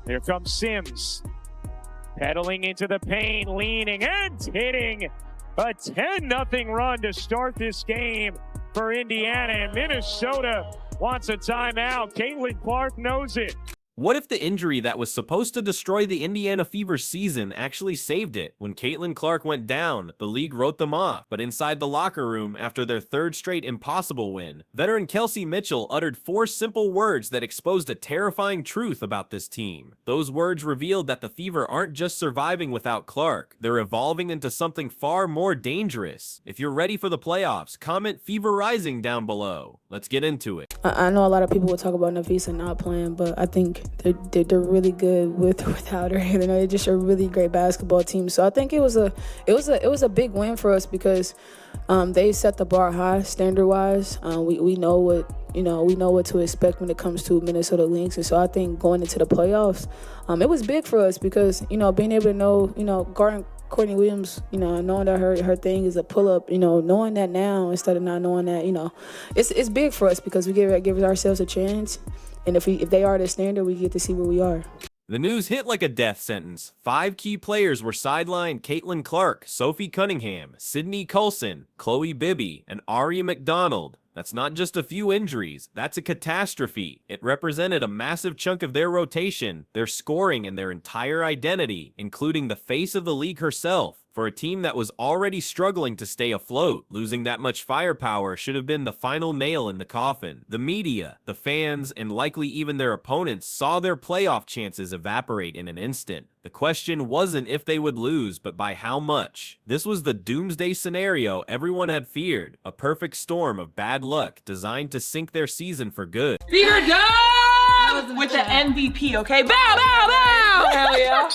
Here comes Sims. Pedaling into the paint, leaning and hitting a 10-0 run to start this game for Indiana. And Minnesota wants a timeout. Caitlin Clark knows it. What if the injury that was supposed to destroy the Indiana Fever season actually saved it? When Caitlin Clark went down, the league wrote them off, but inside the locker room, after their third straight impossible win, veteran Kelsey Mitchell uttered 4 simple words that exposed a terrifying truth about this team. Those words revealed that the Fever aren't just surviving without Clark, they're evolving into something far more dangerous. If you're ready for the playoffs, comment Fever Rising down below. Let's get into it. I know a lot of people will talk about Nafisa not playing, but I think they're really good with or without her. You know, they're just a really great basketball team. So I think it was a big win for us because they set the bar high standard wise. We know what to expect when it comes to Minnesota Lynx, and so I think going into the playoffs, it was big for us because being able to know guarding Courtney Williams, knowing that her thing is a pull-up, knowing that now instead of not knowing that, it's big for us because we give ourselves a chance. And if they are the standard, we get to see where we are. The news hit like a death sentence. 5 key players were sidelined: Caitlin Clark, Sophie Cunningham, Sydney Coulson, Chloe Bibby, and Ari McDonald. That's not just a few injuries, that's a catastrophe. It represented a massive chunk of their rotation, their scoring, and their entire identity, including the face of the league herself. For a team that was already struggling to stay afloat, losing that much firepower should have been the final nail in the coffin. The media, the fans, and likely even their opponents saw their playoff chances evaporate in an instant. The question wasn't if they would lose, but by how much. This was the doomsday scenario everyone had feared, a perfect storm of bad luck designed to sink their season for good. Fever done with the MVP, okay? Bow, bow, bow! Hell yeah.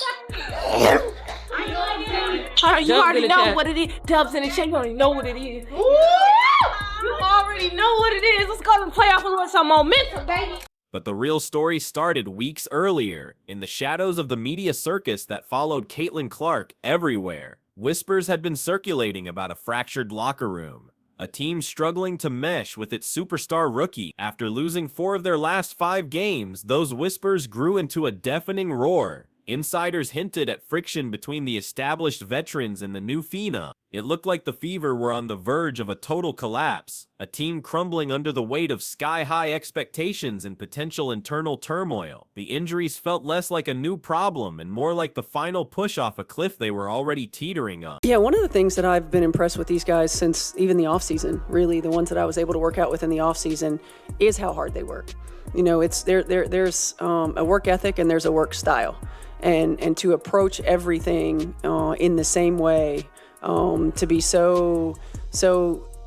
You already know what it is. Dubs in the chat, you already know what it is. You already know what it is. Let's go to the playoffs and some momentum, baby. But the real story started weeks earlier, in the shadows of the media circus that followed Caitlin Clark everywhere. Whispers had been circulating about a fractured locker room, a team struggling to mesh with its superstar rookie. After losing 4 of their last 5 games, those whispers grew into a deafening roar. Insiders hinted at friction between the established veterans and the new phenom. It looked like the Fever were on the verge of a total collapse, a team crumbling under the weight of sky-high expectations and potential internal turmoil. The injuries felt less like a new problem and more like the final push off a cliff they were already teetering on. Yeah, one of the things that I've been impressed with these guys since even the offseason, really the ones that I was able to work out with in the offseason, is how hard they work. It's there's a work ethic and there's a work style. And to approach everything in the same way, to be so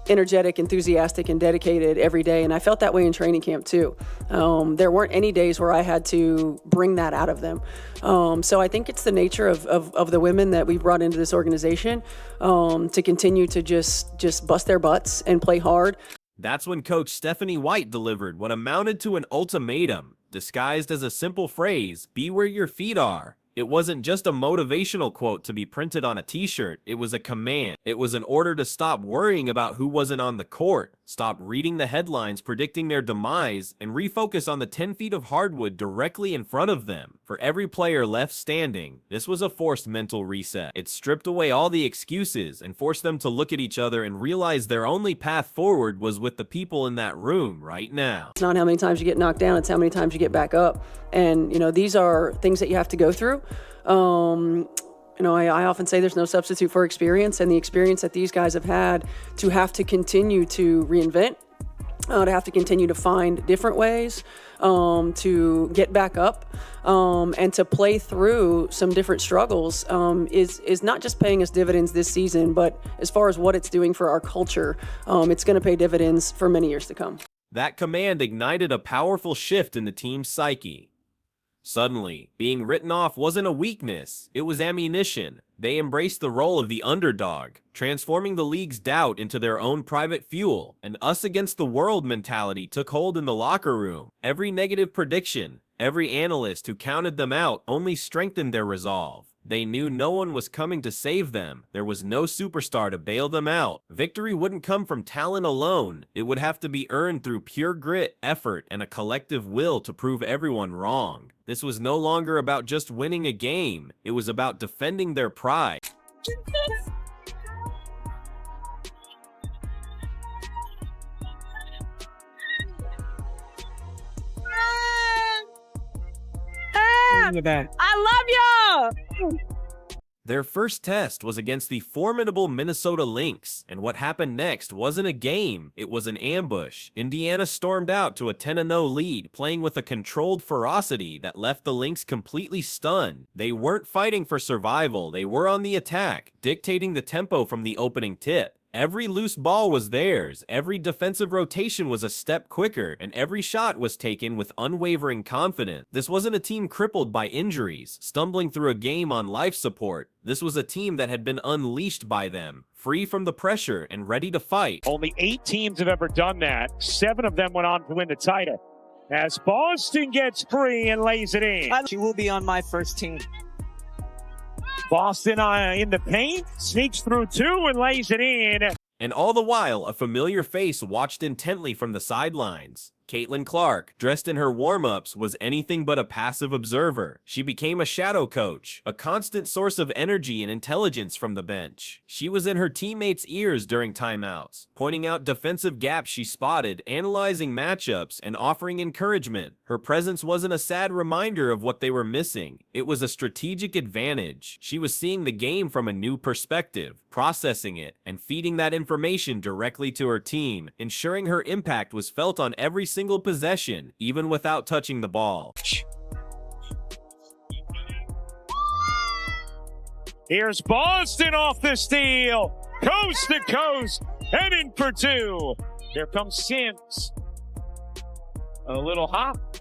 energetic, enthusiastic, and dedicated every day. And I felt that way in training camp too. There weren't any days where I had to bring that out of them. So I think it's the nature of the women that we've brought into this organization to continue to just bust their butts and play hard. That's when Coach Stephanie White delivered what amounted to an ultimatum, disguised as a simple phrase: be where your feet are. It wasn't just a motivational quote to be printed on a t-shirt, it was a command. It was an order to stop worrying about who wasn't on the court, stop reading the headlines predicting their demise, and refocus on the 10 feet of hardwood directly in front of them. For every player left standing, this was a forced mental reset. It stripped away all the excuses and forced them to look at each other and realize their only path forward was with the people in that room right now. It's not how many times you get knocked down, it's how many times you get back up. And, these are things that you have to go through. I often say there's no substitute for experience, and the experience that these guys have to continue to reinvent, to have to continue to find different ways to get back up, and to play through some different struggles is not just paying us dividends this season, but as far as what it's doing for our culture, it's going to pay dividends for many years to come. That command ignited a powerful shift in the team's psyche. Suddenly, being written off wasn't a weakness, it was ammunition. They embraced the role of the underdog, transforming the league's doubt into their own private fuel. An us against the world mentality took hold in the locker room. Every negative prediction, every analyst who counted them out only strengthened their resolve. They knew no one was coming to save them. There was no superstar to bail them out. Victory wouldn't come from talent alone. It would have to be earned through pure grit, effort, and a collective will to prove everyone wrong. This was no longer about just winning a game. It was about defending their pride. I love y'all! Their first test was against the formidable Minnesota Lynx, and what happened next wasn't a game, it was an ambush. Indiana stormed out to a 10-0 lead, playing with a controlled ferocity that left the Lynx completely stunned. They weren't fighting for survival, they were on the attack, dictating the tempo from the opening tip. Every loose ball was theirs, every defensive rotation was a step quicker, and every shot was taken with unwavering confidence. This wasn't a team crippled by injuries, stumbling through a game on life support. This was a team that had been unleashed by them, free from the pressure and ready to fight. Only 8 teams have ever done that. 7 of them went on to win the title. As Boston gets free and lays it in. She will be on my first team. Boston in the paint, sneaks through 2 and lays it in. And all the while, a familiar face watched intently from the sidelines. Caitlin Clark, dressed in her warm-ups, was anything but a passive observer. She became a shadow coach, a constant source of energy and intelligence from the bench. She was in her teammates' ears during timeouts, pointing out defensive gaps she spotted, analyzing matchups, and offering encouragement. Her presence wasn't a sad reminder of what they were missing. It was a strategic advantage. She was seeing the game from a new perspective, processing it, and feeding that information directly to her team, ensuring her impact was felt on every single possession, even without touching the ball. Here's Boston off the steal, coast to coast, and in for 2. Here comes Sims. A little hop.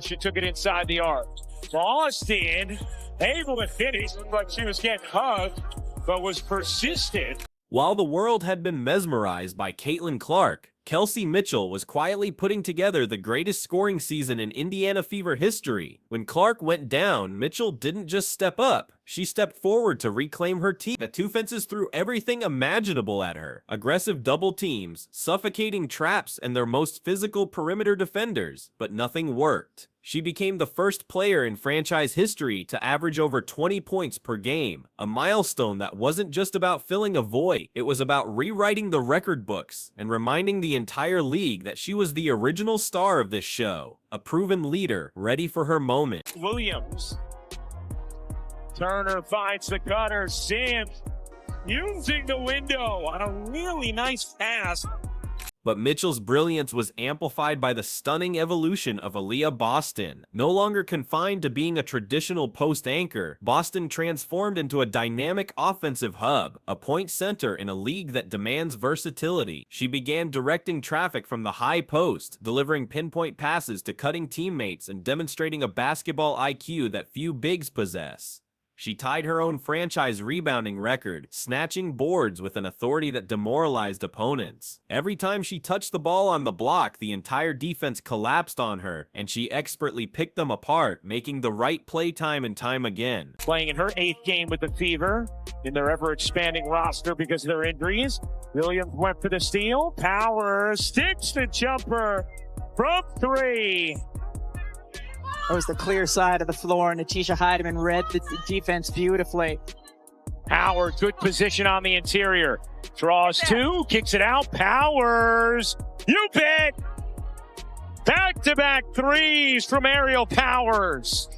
She took it inside the arc. Boston able to finish. Looked like she was getting hugged, but was persistent. While the world had been mesmerized by Caitlin Clark, Kelsey Mitchell was quietly putting together the greatest scoring season in Indiana Fever history. When Clark went down, Mitchell didn't just step up. She stepped forward to reclaim her team. The two fences threw everything imaginable at her. Aggressive double teams, suffocating traps, and their most physical perimeter defenders, but nothing worked. She became the first player in franchise history to average over 20 points per game, a milestone that wasn't just about filling a void, it was about rewriting the record books and reminding the entire league that she was the original star of this show, a proven leader ready for her moment. Williams. Turner finds the cutter. Sims using the window on a really nice pass. But Mitchell's brilliance was amplified by the stunning evolution of Aaliyah Boston. No longer confined to being a traditional post anchor, Boston transformed into a dynamic offensive hub, a point center in a league that demands versatility. She began directing traffic from the high post, delivering pinpoint passes to cutting teammates and demonstrating a basketball IQ that few bigs possess. She tied her own franchise rebounding record, snatching boards with an authority that demoralized opponents. Every time she touched the ball on the block, the entire defense collapsed on her, and she expertly picked them apart, making the right play time and time again. Playing in her 8th game with the Fever, in their ever-expanding roster because of their injuries. Williams went for the steal. Powers sticks the jumper from 3. That was the clear side of the floor, and Atisha Heidemann read the defense beautifully. Howard, good position on the interior. Draws 2, kicks it out. Powers, you bet! Back-to-back 3s from Aerial Powers.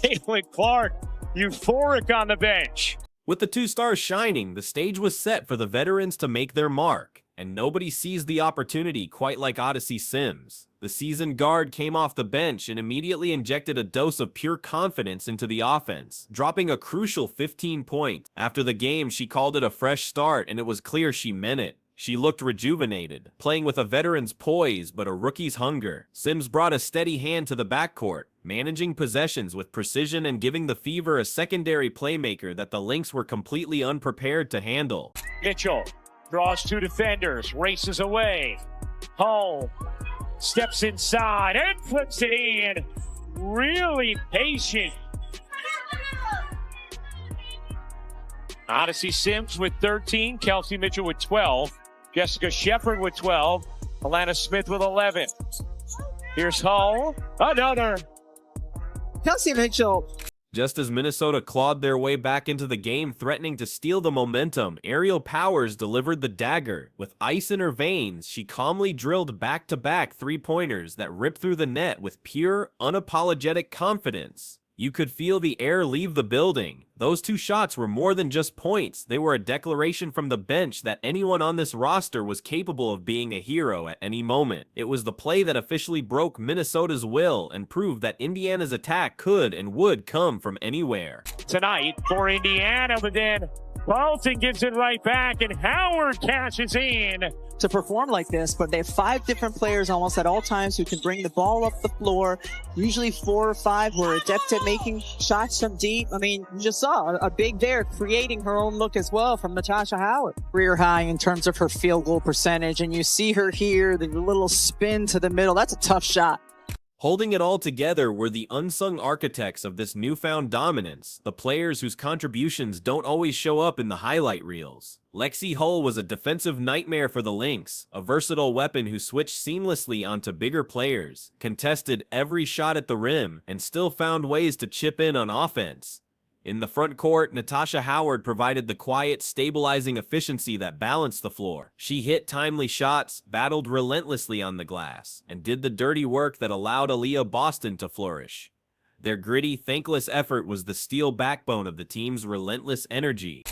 Caitlin Clark, euphoric on the bench. With the two stars shining, the stage was set for the veterans to make their mark, and nobody seized the opportunity quite like Odyssey Sims. The seasoned guard came off the bench and immediately injected a dose of pure confidence into the offense, dropping a crucial 15 points. After the game, she called it a fresh start, and it was clear she meant it. She looked rejuvenated, playing with a veteran's poise but a rookie's hunger. Sims brought a steady hand to the backcourt, managing possessions with precision and giving the Fever a secondary playmaker that the Lynx were completely unprepared to handle. Mitchell draws 2 defenders, races away. Home. Steps inside and flips it in. Really patient. Odyssey Sims with 13. Kelsey Mitchell with 12. Jessica Shepard with 12. Alana Smith with 11. Here's Hull. Another. Kelsey Mitchell. Just as Minnesota clawed their way back into the game, threatening to steal the momentum, Aerial Powers delivered the dagger. With ice in her veins, she calmly drilled back-to-back three-pointers that ripped through the net with pure, unapologetic confidence. You could feel the air leave the building. Those two shots were more than just points. They were a declaration from the bench that anyone on this roster was capable of being a hero at any moment. It was the play that officially broke Minnesota's will and proved that Indiana's attack could and would come from anywhere. Tonight for Indiana, but then Bolton gives it right back, and Howard cashes in. To perform like this, but they have 5 different players almost at all times who can bring the ball up the floor. Usually 4 or 5 who are adept at making shots from deep. I mean, you just saw a big there creating her own look as well from Natasha Howard. Career high in terms of her field goal percentage, and you see her here, the little spin to the middle. That's a tough shot. Holding it all together were the unsung architects of this newfound dominance, the players whose contributions don't always show up in the highlight reels. Lexi Hull was a defensive nightmare for the Lynx, a versatile weapon who switched seamlessly onto bigger players, contested every shot at the rim, and still found ways to chip in on offense. In the front court, Natasha Howard provided the quiet, stabilizing efficiency that balanced the floor. She hit timely shots, battled relentlessly on the glass, and did the dirty work that allowed Aaliyah Boston to flourish. Their gritty, thankless effort was the steel backbone of the team's relentless energy.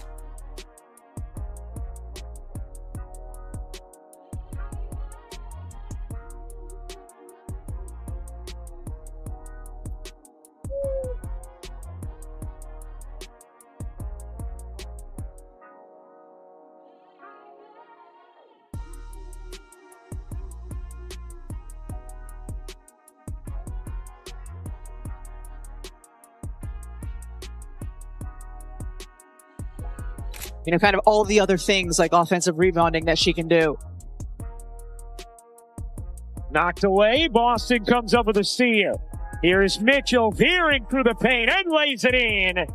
You know, kind of all the other things like offensive rebounding that she can do. Knocked away. Boston comes up with a steal. Here is Mitchell veering through the paint and lays it in.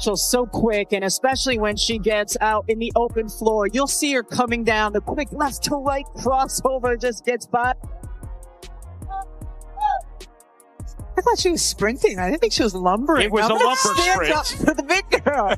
She's so quick, and especially when she gets out in the open floor, you'll see her coming down. The quick left to right crossover just gets by. I thought she was sprinting. I didn't think she was lumbering. It was a lumber sprint. Up for the big girl.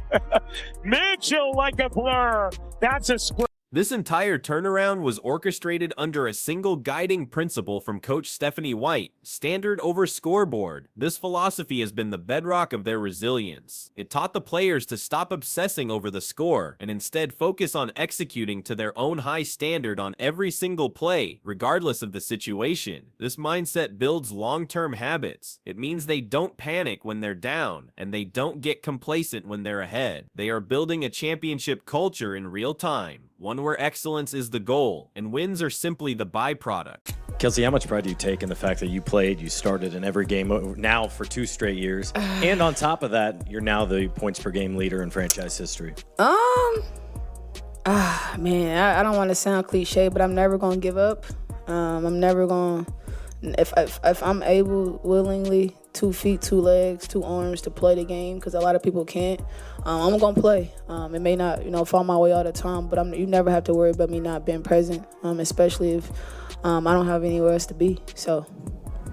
Mitchell like a blur. That's a square. This entire turnaround was orchestrated under a single guiding principle from Coach Stephanie White: standard over scoreboard. This philosophy has been the bedrock of their resilience. It taught the players to stop obsessing over the score and instead focus on executing to their own high standard on every single play, regardless of the situation. This mindset builds long-term habits. It means they don't panic when they're down, and they don't get complacent when they're ahead. They are building a championship culture in real time, one where excellence is the goal, and wins are simply the byproduct. Kelsey, how much pride do you take in the fact that you started in every game now for 2 straight years, and on top of that, you're now the points per game leader in franchise history? Man, I don't want to sound cliche, but I'm never gonna give up. I'm never gonna, if I'm able willingly, 2 feet, 2 legs, 2 arms to play the game, because a lot of people can't. I'm gonna play. It may not, fall my way all the time, but you never have to worry about me not being present, especially if I don't have anywhere else to be. So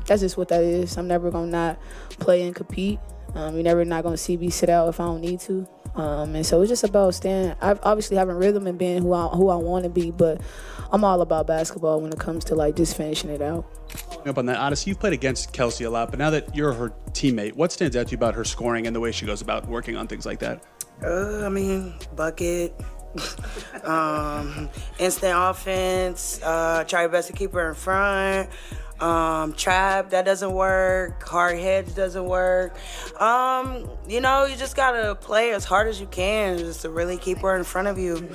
that's just what that is. I'm never gonna not play and compete. You're never not gonna see me sit out if I don't need to. And so it's just about staying. I've obviously having rhythm and being who I want to be, but I'm all about basketball when it comes to just finishing it out. Up on that, Odyssey, you've played against Kelsey a lot, but now that you're her teammate, what stands out to you about her scoring and the way she goes about working on things like that? Bucket, instant offense, try your best to keep her in front. Trap, that doesn't work. Hard hedge doesn't work. You just gotta play as hard as you can just to really keep her in front of you.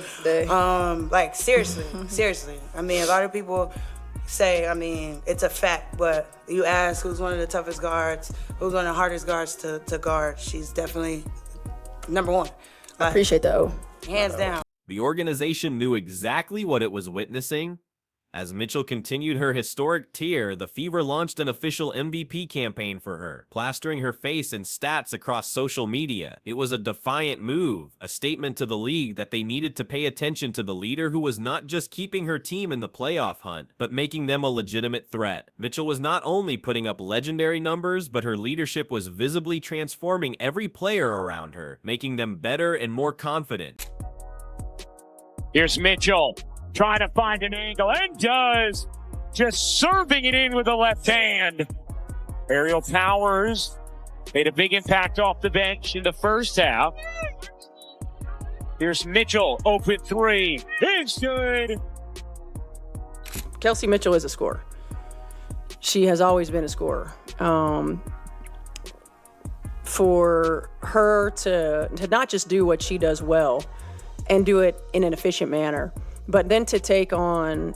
Seriously. I mean, a lot of people say, it's a fact, but you ask who's one of the toughest guards, who's one of the hardest guards to guard, she's definitely number one. I appreciate that. Hands down. The organization knew exactly what it was witnessing, As Mitchell continued her historic tear, the Fever launched an official MVP campaign for her, plastering her face and stats across social media. It was a defiant move, a statement to the league that they needed to pay attention to the leader who was not just keeping her team in the playoff hunt, but making them a legitimate threat. Mitchell was not only putting up legendary numbers, but her leadership was visibly transforming every player around her, making them better and more confident. Here's Mitchell trying to find an angle, and does. Just serving it in with the left hand. Ariel Powers made a big impact off the bench in the first half. Here's Mitchell, open three. It's good. Kelsey Mitchell is a scorer. She has always been a scorer. For her to not just do what she does well and do it in an efficient manner, but then to take on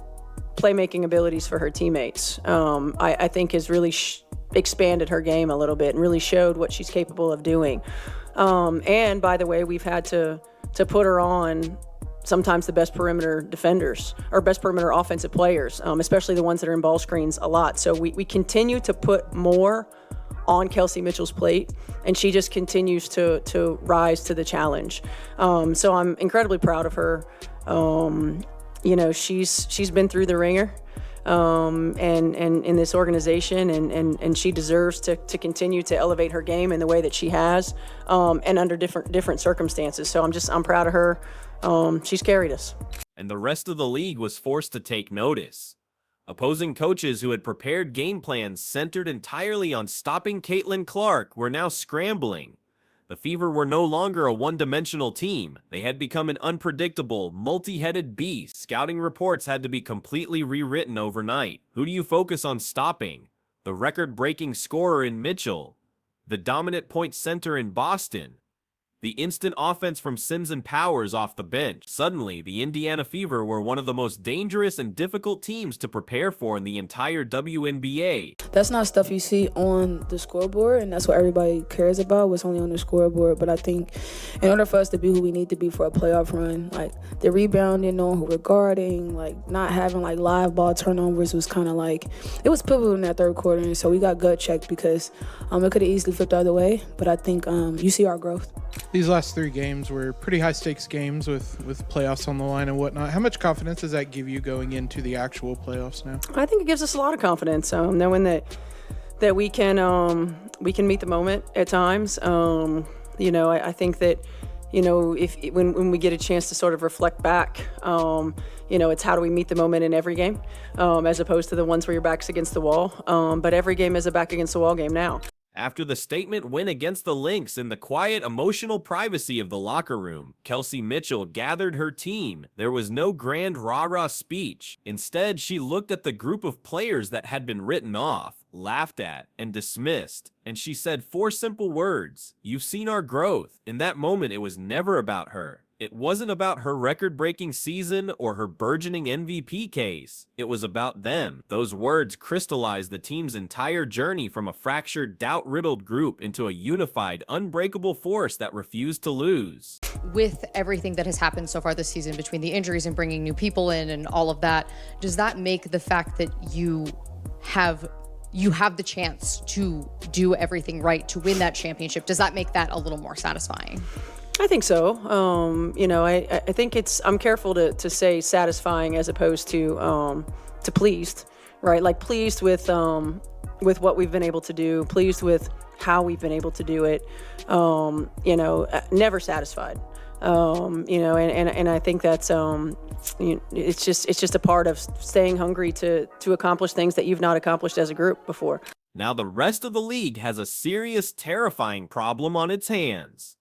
playmaking abilities for her teammates, I think has really expanded her game a little bit and really showed what she's capable of doing. And by the way, we've had to put her on sometimes the best perimeter defenders or best perimeter offensive players, especially the ones that are in ball screens a lot. So we continue to put more on Kelsey Mitchell's plate, and she just continues to rise to the challenge. So I'm incredibly proud of her. She's been through the ringer, and in this organization, and she deserves to continue to elevate her game in the way that she has, and under different circumstances. So I'm proud of her. She's carried us. And the rest of the league was forced to take notice. Opposing coaches who had prepared game plans centered entirely on stopping Caitlin Clark were now scrambling. The Fever were no longer a one-dimensional team. They had become an unpredictable, multi-headed beast. Scouting reports had to be completely rewritten overnight. Who do you focus on stopping? The record-breaking scorer in Mitchell? The dominant point center in Boston? The instant offense from Sims and Powers off the bench? Suddenly, the Indiana Fever were one of the most dangerous and difficult teams to prepare for in the entire WNBA. That's not stuff you see on the scoreboard, and that's what everybody cares about, what's only on the scoreboard. But I think in order for us to be who we need to be for a playoff run, like the rebounding, knowing who we're guarding, like not having like live ball turnovers was kind of like, it was pivotal in that third quarter. And so we got gut checked because it could have easily flipped the other way. But I think you see our growth. These last 3 games were pretty high-stakes games with playoffs on the line and whatnot. How much confidence does that give you going into the actual playoffs now? I think it gives us a lot of confidence, knowing that we can meet the moment at times. I think that when we get a chance to sort of reflect back, it's how do we meet the moment in every game, as opposed to the ones where your back's against the wall. But every game is a back against the wall game now. After the statement win against the Lynx in the quiet, emotional privacy of the locker room, Kelsey Mitchell gathered her team. There was no grand rah-rah speech. Instead, she looked at the group of players that had been written off, laughed at, and dismissed. And she said 4 simple words: "You've seen our growth." In that moment, it was never about her. It wasn't about her record-breaking season or her burgeoning MVP case. It was about them. Those words crystallized the team's entire journey from a fractured, doubt-riddled group into a unified, unbreakable force that refused to lose. With everything that has happened so far this season, between the injuries and bringing new people in and all of that, does that make the fact that you have the chance to do everything right to win that championship, does that make that a little more satisfying? I think so. I think I'm careful to say satisfying as opposed to pleased, right? Like pleased with what we've been able to do, pleased with how we've been able to do it. Never satisfied. And I think that's it's just a part of staying hungry to accomplish things that you've not accomplished as a group before. Now the rest of the league has a serious, terrifying problem on its hands.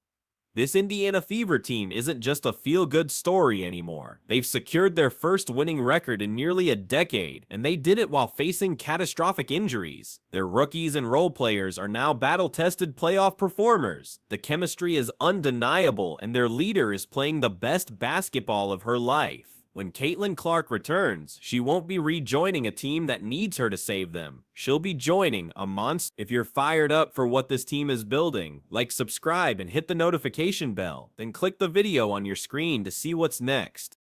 This Indiana Fever team isn't just a feel-good story anymore. They've secured their first winning record in nearly a decade, and they did it while facing catastrophic injuries. Their rookies and role players are now battle-tested playoff performers. The chemistry is undeniable, and their leader is playing the best basketball of her life. When Caitlin Clark returns, she won't be rejoining a team that needs her to save them. She'll be joining a monster. If you're fired up for what this team is building, like, subscribe, and hit the notification bell. Then click the video on your screen to see what's next.